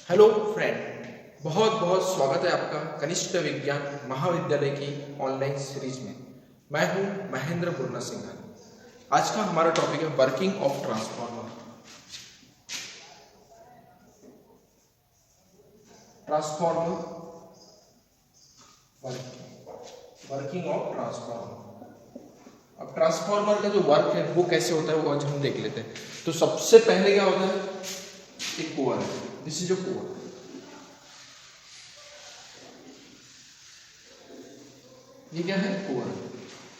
Hello friend, बहुत बहुत स्वागत है आपका कनिष्ठ विज्ञान महाविद्यालय की ऑनलाइन सीरीज में। मैं हूं महेंद्र पूर्णा सिंघानी। आज का हमारा टॉपिक है working of transformer. Working of transformer. अब ट्रांसफार्मर का जो वर्क है वो कैसे होता है वो आज हम देख लेते हैं। तो सबसे पहले क्या होता है, एक कोर है। दिस इज जो कोर, ये क्या है, कोर।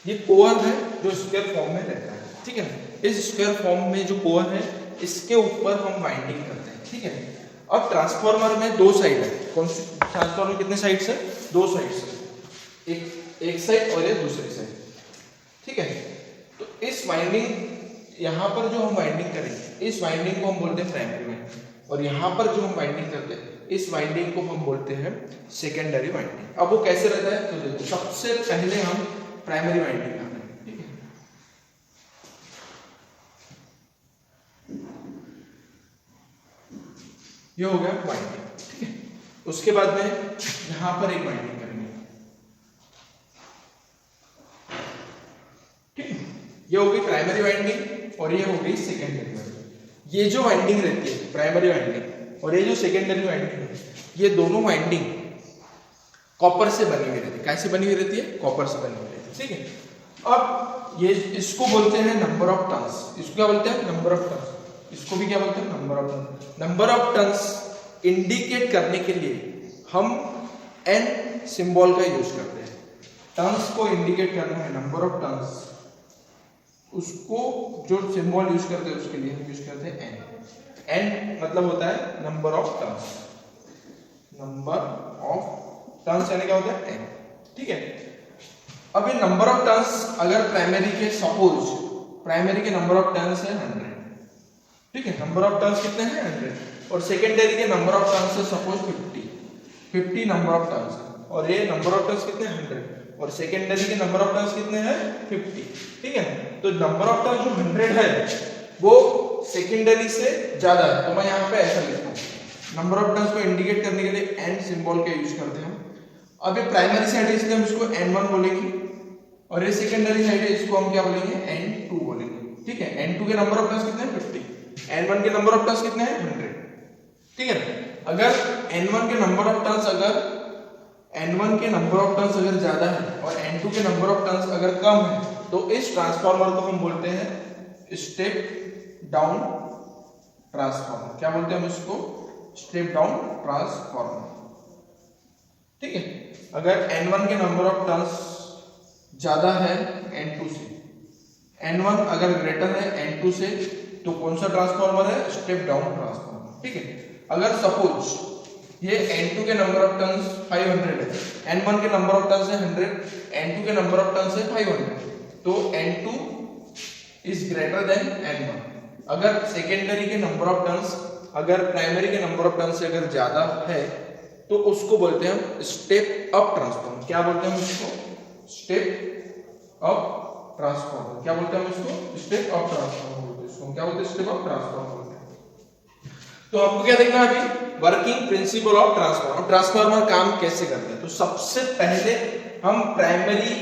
ये कोर है जो स्क्वायर फॉर्म में रहता है, ठीक है। इस स्क्वायर फॉर्म में जो कोर है इसके ऊपर हम वाइंडिंग करते हैं, ठीक है। अब ट्रांसफार्मर में दो साइड है। कौन सी ट्रांसफार्मर, कितने साइड्स है? दो साइड्स है, एक साइड और ये दूसरी साइड, ठीक है। तो इस वाइंडिंग, यहाँ पर जो हम वाइंडिंग करेंगे इस वाइंडिंग को हम बोलते हैं प्राइमरी वाइंडिंग, और यहाँ पर जो हम वाइंडिंग करते हैं इस वाइंडिंग को हम बोलते हैं सेकेंडरी वाइंडिंग। अब वो कैसे रहता है तो देखो, सबसे पहले हम प्राइमरी वाइंडिंग करते हैं, ठीक है। ये हो गया वाइंडिंग, ठीक है। उसके बाद में यहां पर एक वाइंडिंग करेंगे, ठीक है। ये होगी प्राइमरी वाइंडिंग और ये होगी सेकेंडरी वाइंडिंग। ये जो वाइंडिंग रहती है प्राइमरी वाइंडिंग और ये जो सेकेंडरी वाइंडिंग है, ये दोनों वाइंडिंग कॉपर से बनी हुई रहती है। कैसे बनी हुई रहती है? कॉपर से बनी हुई रहती है, ठीक है। अब ये इसको बोलते हैं नंबर ऑफ टर्न्स। इसको क्या बोलते हैं? Number of turns. इसको भी क्या बोलते हैं? Number of turns. Number of turns indicate करने के लिए हम एन सिंबल का यूज करते हैं। टर्न्स को इंडिकेट करना है, नंबर ऑफ टर्न्स, उसको जो सिंबल यूज करते हैं उसके लिए हम यूज करते हैं एन। एन मतलब होता है number of turns. Number of turns यानी क्या होता है? एन, ठीक है। अब ये नंबर ऑफ टर्न्स अगर प्राइमरी के, सपोज प्राइमरी के नंबर ऑफ टर्न्स है 100, ठीक है। नंबर ऑफ टर्न्स कितने हैं? 100। और सेकेंडरी के नंबर ऑफ टर्न्स है सपोज 50 नंबर ऑफ टर्न्स, और ये नंबर ऑफ टर्न्स कितने? 100, और सेकेंडरी के नंबर ऑफ टर्न्स कितने हैं? 50, ठीक है। तो नंबर ऑफ टर्न्स जो 100 है वो सेकेंडरी से ज्यादा है, तो मैं यहाँ पे ऐसा लिखता हूँ। नंबर ऑफ टर्न्स को इंडिकेट करने के लिए एन सिंबल का यूज करते हैं। अब ये प्राइमरी साइड है इसलिए हम इसको n1 बोलेंगे, और ये सेकेंडरी साइड है इसको हम क्या बोलेंगे? n2 बोलेंगे, ठीक है। n2 के नंबर ऑफ टर्न्स कितने हैं? 50। n1 के नंबर ऑफ टर्न्स कितने हैं? 100, ठीक है। अगर n1 के नंबर ऑफ टर्न्स अगर ज्यादा है और n2 के नंबर ऑफ टर्न्स अगर कम है, तो इस ट्रांसफार्मर को हम बोलते हैं स्टेप डाउन ट्रांसफार्मर। क्या बोलते हैं हम इसको? स्टेप डाउन ट्रांसफार्मर, ठीक है। अगर n1 के नंबर ऑफ टर्न्स ज्यादा है n2 से, n1 अगर ग्रेटर है n2 से, तो कौन सा ट्रांसफार्मर है? स्टेप डाउन ट्रांसफार्मर, ठीक है। अगर सपोज ये n2 के नंबर ऑफ टर्न्स 500 है, n1 के नंबर ऑफ टर्न्स है 100, n2 के नंबर ऑफ टर्न्स है 500, तो n2 is greater than n1। अगर सेकेंडरी के नंबर ऑफ टर्न्स अगर प्राइमरी के नंबर ऑफ टर्न्स से अगर ज्यादा है, तो उसको बोलते हैं हम स्टेप अप ट्रांसफार्मर। क्या बोलते हैं हम इसको? Step up transformer. क्या बोलते हैं हम इसको? स्टेप अप ट्रांसफार्मर बोलते हैं इसको। क्या बोलते हैं? स्टेप अप ट्रांसफार्मर बोलते हैं। तो आपको क्या देखना है अभी? Working principle of transformer. Transformer काम कैसे करते हैं? तो सबसे पहले हम प्राइमरी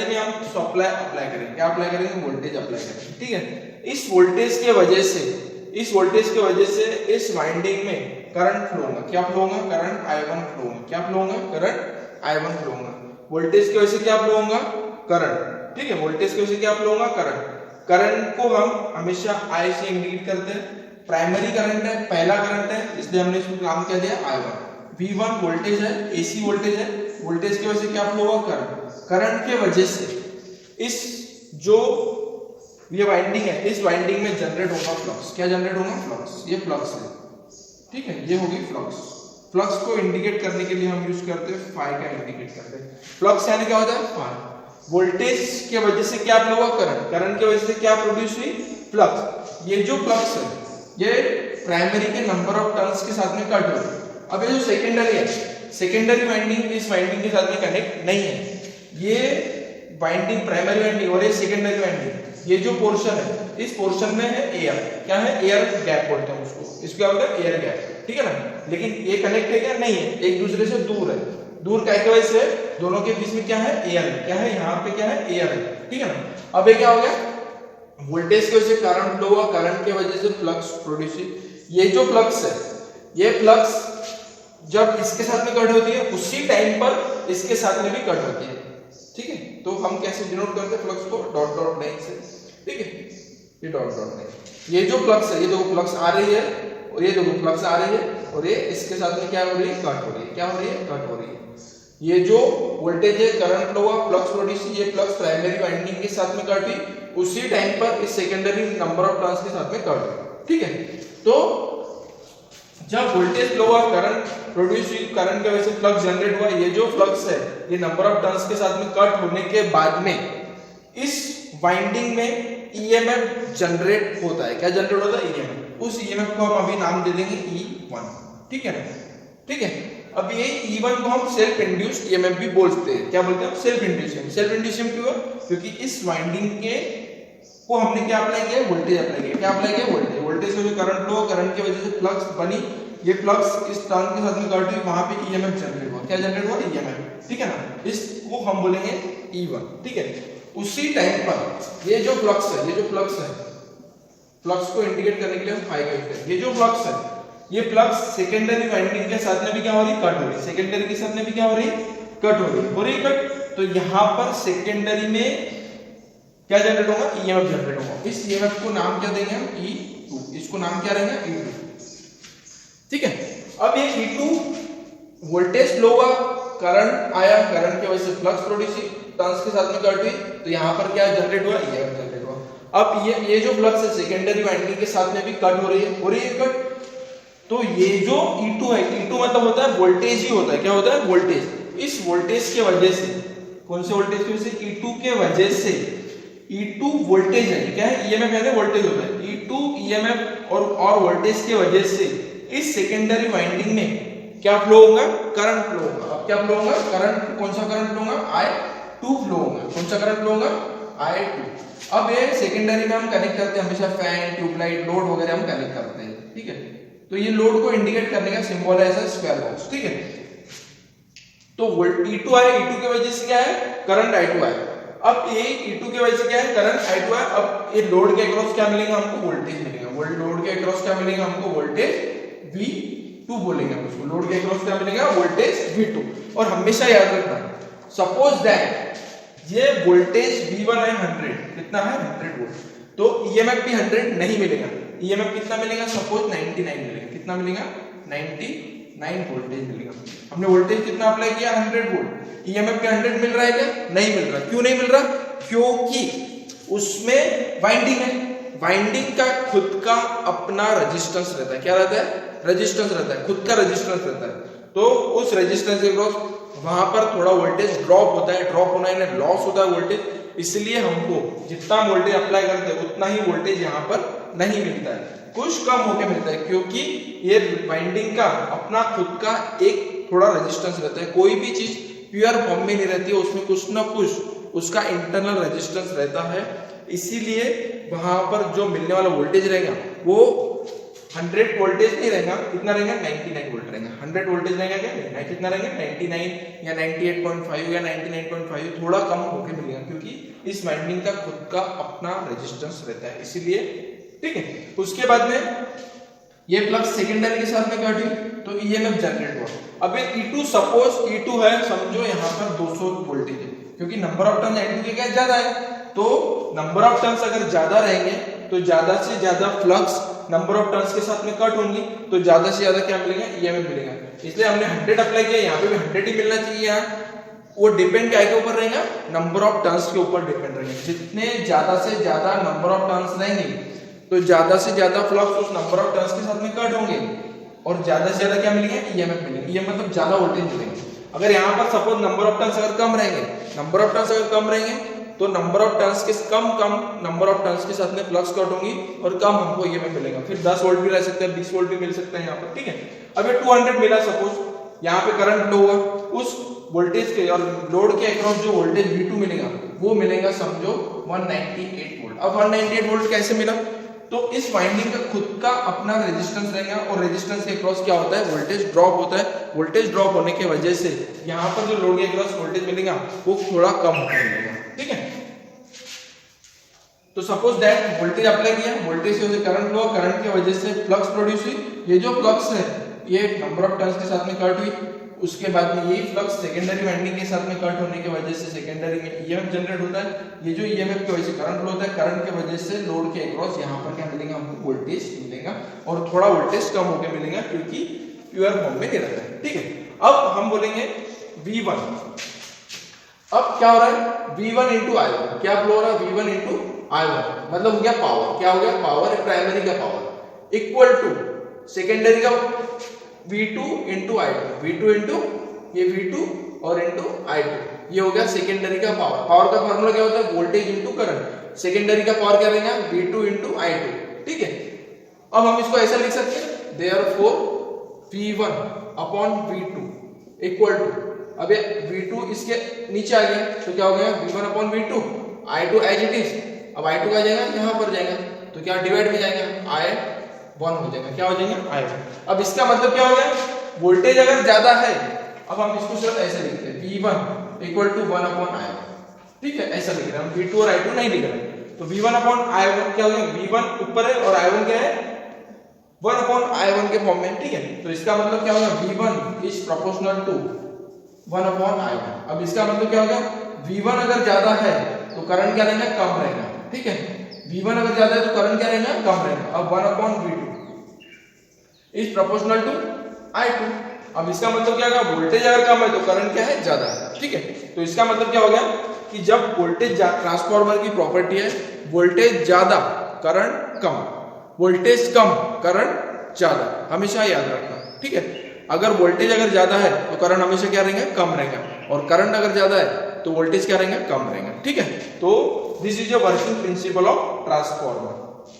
में हम सप्लाई अप्लाई करेंगे। क्या अप्लाई करेंगे? वोल्टेज अप्लाई करेंगे, ठीक है। इस वोल्टेज के वजह से इस वाइंडिंग में करंट फ्लो होगा। क्या फ्लो होगा? करंट I1 फ्लो होगा। क्या फ्लो होगा? करंट I1 फ्लो होगा। वोल्टेज की वजह से क्या फ्लो होगा? करंट, ठीक है। वोल्टेज की वजह से क्या फ्लो होगा? करंट। करंट को हम हमेशा I से इंडिकेट करते हैं। प्राइमरी करंट है, पहला करंट है, इसलिए हमने इसको नाम क्या दिया? I1। V1 वोल्टेज है, AC वोल्टेज है। वोल्टेज की वजह से क्या फ्लो होगा? करंट। करंट के वजह से इस जो ये वाइंडिंग है, इस वाइंडिंग में जनरेट होगा फ्लक्स। क्या जनरेट होगा? फ्लक्स। ये फ्लक्स है, ठीक है। ये होगी फ्लक्स। फ्लक्स को इंडिकेट करने के लिए हम यूज करते हैं फाई का इंडिकेट करते हैं। फ्लक्स यानी क्या होता है? फाई। वोल्टेज के वजह से क्या फ्लो हुआ? करंट। करंट की वजह से क्या प्रोड्यूस हुई? फ्लक्स। ये जो फ्लक्स है ये प्राइमरी के नंबर ऑफ टर्न्स के साथ में कट हो। अब ये जो सेकेंडरी है, सेकेंडरी वाइंडिंग इस वाइंडिंग के साथ में कनेक्ट नहीं है। ये वाइंडिंग प्राइमरी वाइंडिंग और ये सेकेंडरी वाइंडिंग ये जो पोर्शन है, इस पोर्शन में है एयर, क्या है, एयर गैप बोलते हैं उसको, इसको क्या बोलते हैं, एयर गैप, ठीक है ना। लेकिन ये कनेक्ट है क्या, नहीं है, एक दूसरे से दूर है। दूर क्या वजह से, दोनों के बीच में क्या है, एयर है, क्या है, यहाँ पे क्या है, एयर है, ठीक है ना। अब ये क्या हो गया, वोल्टेज की वजह से करंट फ्लो हुआ, करंट की वजह से फ्लक्स प्रोड्यूस हुई। ये जो फ्लक्स है, ये फ्लक्स जब इसके साथ में कट होती है, उसी टाइम पर इसके साथ में भी कट होती है, ठीक है। तो हम कैसे डिनोट करते हैं फ्लक्स को, डॉट डॉट लाइन से, ठीक है, ये डॉट डॉट लाइन। ये जो फ्लक्स है, ये दो फ्लक्स आ रही है और ये दो फ्लक्स आ रही है, और ये इसके साथ में क्या हो रही है, कट हो रही है, क्या हो रही है, कट हो रही है। ये जो वोल्टेज है, करंट फ्लो हुआ, फ्लक्स प्रोड्यूस, ये फ्लक्स प्राइमरी वाइंडिंग के साथ में कट हुई, उसी टाइम पर इस सेकेंडरी नंबर ऑफ टर्न्स के साथ में कट हुई, ठीक है। तो जब वोल्टेज फ्लो हुआ, करंट प्रोड्यूस हुई, करंट की वजह से फ्लक्स जनरेट हुआ, ये जो फ्लक्स है, ये नंबर ऑफ टर्न्स के साथ में कट होने के बाद में इस वाइंडिंग में ईएमएफ जनरेट होता है। क्या जनरेट होता है, ईएमएफ। उस ईएमएफ को हम अभी नाम दे देंगे E1, ठीक है ना, ठीक है। अब ये E1 को हम सेल्फ इंड्यूस्ड ईएमएफ भी बोलते हैं। क्या बोलते हैं, सेल्फ इंड्यूस्ड। सेल्फ इंड्यूस्ड क्यों, क्योंकि इस वाइंडिंग के को हमने क्या अप्लाई किया, वोल्टेज अप्लाई किया। क्या अप्लाई किया, वोल्टेज। वोल्टेज का जो करंट फ्लो, करंट की वजह से फ्लक्स बनी, ये फ्लक्स इस टर्न के साथ में कट हुई, वहां पे ईएमएफ जनरेट हुआ। क्या जनरेट हुआ, ईएमएफ, ठीक है ना। इसको हम बोलेंगे E1, ठीक है। उसी टाइम पर ये जो फ्लक्स है, ये जो फ्लक्स है, फ्लक्स को इंडिकेट करने के लिए हम फाई का यूज करेंगे। ये जो फ्लक्स है, ये फ्लक्स सेकेंडरी वाइंडिंग के साथ में भी क्या हो रही है, कट हो रही है। सेकेंडरी के साथ में भी क्या हो रही है, कट हो रही है, हो रही है कट। तो यहां पर सेकेंडरी में क्या जनरेट होगा, ईएमएफ जनरेट होगा। इस ईएमएफ को नाम क्या देंगे हम, E2। इसको नाम क्या रहेगा, E2, ठीक है। अब ये E2 वोल्टेज फ्लो हुआ, करंट आया, करंट की वजह से फ्लक्स प्रोड्यूस हुई, टर्न्स के साथ में कट हुई, तो यहां पर क्या जनरेट हुआ, ईएमएफ जनरेट हुआ। अब ये जो फ्लक्स है, सेकेंडरी वाइंडिंग के साथ में भी कट हो रही है कट। तो ये जो E2 है, E2 मतलब होता है वोल्टेज ही होता है। क्या होता है, वोल्टेज। इस वोल्टेज के वजह से, कौन से वोल्टेज की वजह से, E2 के वजह से, E2 वोल्टेज है, क्या है, ईएमएफ यानी वोल्टेज होता है। E2 ईएमएफ और वोल्टेज की वजह से इस सेकेंडरी वाइंडिंग में क्या फ्लो होगा, करंट फ्लो होगा। अब क्या फ्लो होगा, करंट। कौन सा करंट फ्लो होगा, I2 फ्लो होगा। कौन सा करंट फ्लो होगा, I2। अब ये सेकेंडरी में हम कनेक्ट करते हैं हमेशा फैन, ट्यूबलाइट, लोड वगैरह हम कनेक्ट करते हैं, ठीक है। तो ये लोड को इंडिकेट करने का सिंबल है ऐसा स्क्वायर बॉक्स, ठीक है। तो E2 आया, E2 की वजह से क्या है, करंट I2 आया। अब ये E2 की वजह से क्या है, करंट I2 है। अब ये लोड के अक्रॉस क्या मिलेगा हमको, वोल्टेज मिलेगा। लोड के अक्रॉस क्या मिलेगा हमको, वोल्टेज V2 बोलेंगे हम उसको। लोड के अक्रॉस क्या मिलेगा, वोल्टेज V2। और हमेशा याद रखना, सपोज दैट ये वोल्टेज V1 है 100, कितना है, 100 वोल्ट, तो ईएमएफ भी 100 नहीं मिलेगा। ईएमएफ कितना मिलेगा, सपोज 99 मिलेगा। कितना मिलेगा, 99 वोल्टेज मिलेगा। हमने वोल्टेज कितना अप्लाई किया, 100 वोल्ट। ईएमएफ क्या 100 मिल रहा है क्या, नहीं मिल रहा। क्यों नहीं मिल रहा, क्योंकि उसमें वाइंडिंग है। वाइंडिंग का खुद का अपना रेजिस्टेंस रहता है। क्या रहता है, रेजिस्टेंस रहता है, खुद का रेजिस्टेंस रहता है। तो उस रेजिस्टेंस के क्रॉस वहां पर थोड़ा वोल्टेज ड्रॉप होता है। ड्रॉप होना है, लॉस होता है वोल्टेज। इसलिए हमको जितना वोल्टेज अप्लाई करते हैं उतना ही वोल्टेज यहाँ पर नहीं मिलता है, कुछ कम होके मिलता है, क्योंकि ये वाइंडिंग का अपना खुद का एक थोड़ा रेजिस्टेंस रहता है। कोई भी चीज प्योर फॉर्म में नहीं रहती है, उसमें कुछ ना कुछ उसका इंटरनल रेजिस्टेंस रहता है। इसीलिए वहां पर जो मिलने वाला वोल्टेज रहेगा वो 100 वोल्टेज नहीं रहेगा, कितना रहेगा, 99 वोल्ट रहेगा। 100 वोल्टेज रहेगा क्या, नहीं, कितना रहेगा, 99 या 98.5 या 99.5, थोड़ा कम होके मिलेगा, क्योंकि इस वाइंडिंग का खुद का अपना रेजिस्टेंस रहता है, इसीलिए, ठीक है। उसके बाद में ये फ्लक्स सेकेंडरी के साथ में कट हुई तो ईएमएफ जनरेट हुआ। अब ये E2, सपोज E2 है, समझो यहाँ पर 200 वोल्टेज है, क्योंकि नंबर ऑफ टर्न N2 के क्या ज्यादा है। तो नंबर ऑफ टर्न्स अगर ज्यादा रहेंगे तो ज्यादा से ज्यादा फ्लक्स नंबर ऑफ टर्न्स के साथ में कट होंगी, तो ज्यादा से ज्यादा क्या मिलेगा, ईएमएफ मिलेगा। इसलिए हमने 100 अप्लाई किया, यहाँ पे भी 100 ही मिलना चाहिए। यहाँ वो डिपेंड क्या के ऊपर रहेगा, नंबर ऑफ टर्न्स के ऊपर डिपेंड रहेगा। जितने ज्यादा से ज्यादा नंबर ऑफ टर्न्स रहेंगे तो ज्यादा से ज्यादा फ्लक्स उस नंबर ऑफ टर्न्स के साथ में कट होंगे, और ज्यादा से ज्यादा क्या मिलेंगे, ईएमएफ मिलेंगे। ईएमएफ मतलब ज्यादा वोल्टेज मिलेंगे। अगर यहाँ पर सपोज नंबर ऑफ टर्न्स अगर कम रहेंगे, नंबर ऑफ टर्न्स अगर कम रहेंगे तो नंबर ऑफ टर्न्स के कम नंबर ऑफ टर्न्स के साथ में फ्लक्स कट होंगी और कम हमको ईएमएफ मिलेगा। फिर 10 वोल्ट भी रह सकता है, 20 वोल्ट भी मिल सकता है यहाँ पर, ठीक है। अब ये 200 मिला, सपोज यहाँ पे करंट फ्लो हुआ, उस वोल्टेज के और लोड के अक्रॉस जो वोल्टेज V2 मिलेगा वो मिलेगा समझो 198 वोल्ट। अब 198 वोल्ट कैसे मिला? तो इस वाइंडिंग का खुद का अपना रेजिस्टेंस रहेगा और रेजिस्टेंस के क्रॉस क्या होता है? वोल्टेज ड्रॉप होता है। वोल्टेज ड्रॉप होने की वजह से यहाँ पर जो लोड के क्रॉस वोल्टेज मिलेगा वो थोड़ा कम मिलेगा, ठीक है। तो सपोज दैट वोल्टेज अप्लाई किया, वोल्टेज से करंट फ्लो, करंट की वजह से फ्लक्स प्रोड्यूस हुई। ये जो फ्लक्स है ये नंबर ऑफ टर्न्स के साथ में कट हुई, उसके बाद में यही फ्लक्स सेकेंडरी वाइंडिंग के साथ में कट होने की वजह से सेकेंडरी में ईएमएफ जनरेट होता है। ये जो ईएमएफ की वजह से करंट फ्लो होता है, करंट की वजह से लोड के अक्रॉस यहाँ पर क्या मिलेगा? हमको वोल्टेज मिलेगा और थोड़ा वोल्टेज कम होकर मिलेगा क्योंकि प्योर फॉर्म में नहीं रहता है, ठीक है। अब हम बोलेंगे V1। अब क्या हो रहा है? V1 into I1। क्या फ्लो हो रहा है? V1 इंटू I1 मतलब हो गया पावर। क्या हो गया? पावर प्राइमरी का पावर इक्वल टू सेकेंडरी का V2 into I2। V2 into ये V2 और इंटू I2, ये हो गया सेकेंडरी का पावर। पावर का फॉर्मूला क्या होता है? Voltage into current. सेकेंडरी का पावर क्या रहेगा? V2 इंटू I2, ठीक है। अब हम इसको ऐसा लिख सकते हैं, therefore V1 upon V2 equal to, अब ये V2 इसके नीचे आ गया तो क्या हो गया? V1 upon V2, I2 as it is. अब I2 का जाएगा यहाँ पर जाएगा तो क्या डिवाइड में जाएगा? I1 हो जाएगा। क्या हो जाएगा? I1। अब इसका मतलब क्या हो गया? वोल्टेज अगर ज्यादा है, अब हम इसको सिर्फ ऐसे लिखते हैं V1 equal to 1 upon I1, ठीक है। ऐसा लिख रहे हैं हम, V2 और I2 नहीं लिख रहे। तो V1 अपॉन I1 क्या हो गया? V1 ऊपर है और I1 क्या है? 1 अपॉन I1 के फॉर्म में, ठीक है। तो इसका मतलब क्या होगा? V1 is proportional to 1 upon I1। अब इसका मतलब क्या होगा? V1 अगर ज्यादा है तो करंट क्या रहेगा? कम रहेगा, ठीक है। V1 अगर ज्यादा है तो करंट क्या रहेगा? कम रहेगा। अब 1 upon V2 is proportional to I2। अब इसका मतलब क्या होगा? वोल्टेज अगर कम है तो करंट क्या है? ज्यादा है, ठीक है। तो इसका मतलब क्या हो गया कि जब वोल्टेज, ट्रांसफार्मर की प्रॉपर्टी है वोल्टेज ज्यादा करंट कम, वोल्टेज कम करंट ज्यादा, हमेशा याद रखना, ठीक है। अगर वोल्टेज अगर ज्यादा है तो करंट हमेशा क्या रहेगा? कम रहेगा, और करंट अगर ज्यादा है तो वोल्टेज क्या रहेगा? कम रहेगा, ठीक है। तो this is a working principle of transformer,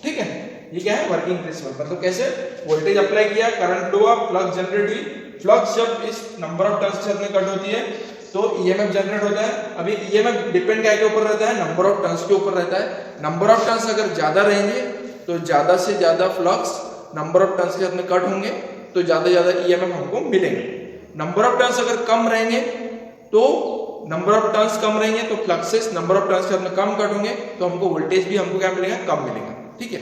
ठीक है। ये क्या है? Working principle. मतलब कैसे? वोल्टेज अप्लाई किया, करंट फ्लो हुआ, फ्लक्स जनरेट हुई। फ्लक्स जब इस नंबर ऑफ टर्न्स के साथ में कट होती है तो ईएमएफ जनरेट होता है। अभी ईएमएफ डिपेंड क्या के ऊपर रहता है? नंबर ऑफ टर्न्स के ऊपर रहता है। नंबर ऑफ टर्न्स अगर ज्यादा रहेंगे तो ज्यादा से ज्यादा फ्लक्स नंबर ऑफ टर्न्स के साथ में कट होंगे तो ज्यादा ज्यादा ईएमएफ हमको मिलेंगे। नंबर ऑफ टर्न्स अगर कम रहेंगे तो नंबर ऑफ टर्न्स कम रहेंगे तो फ्लक्सेस नंबर ऑफ टर्न्स के साथ में कम कट होंगे तो हमको वोल्टेज भी हमको क्या मिलेगा? कम मिलेगा, ठीक है।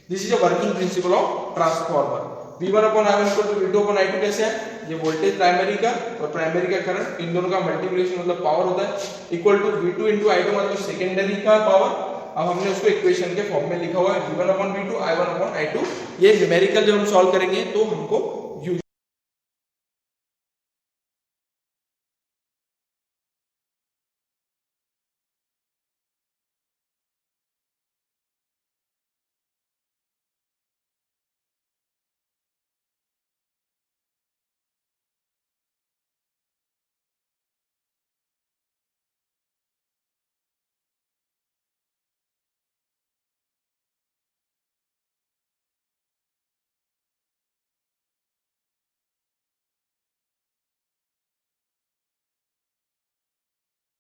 This is a working principle of transformer. V1 upon I1 equal to V2 upon I2 कैसे है? ये वोल्टेज प्राइमरी का और प्राइमरी का करंट, इन दोनों का मल्टीप्लिकेशन मतलब पावर होता है, equal to V2 into I2 मतलब सेकेंडरी का पावर। अब हमने उसको इक्वेशन के फॉर्म में लिखा हुआ है V1 upon V2 I1 upon I2। ये न्यूमेरिकल जब हम सॉल्व करेंगे तो हमको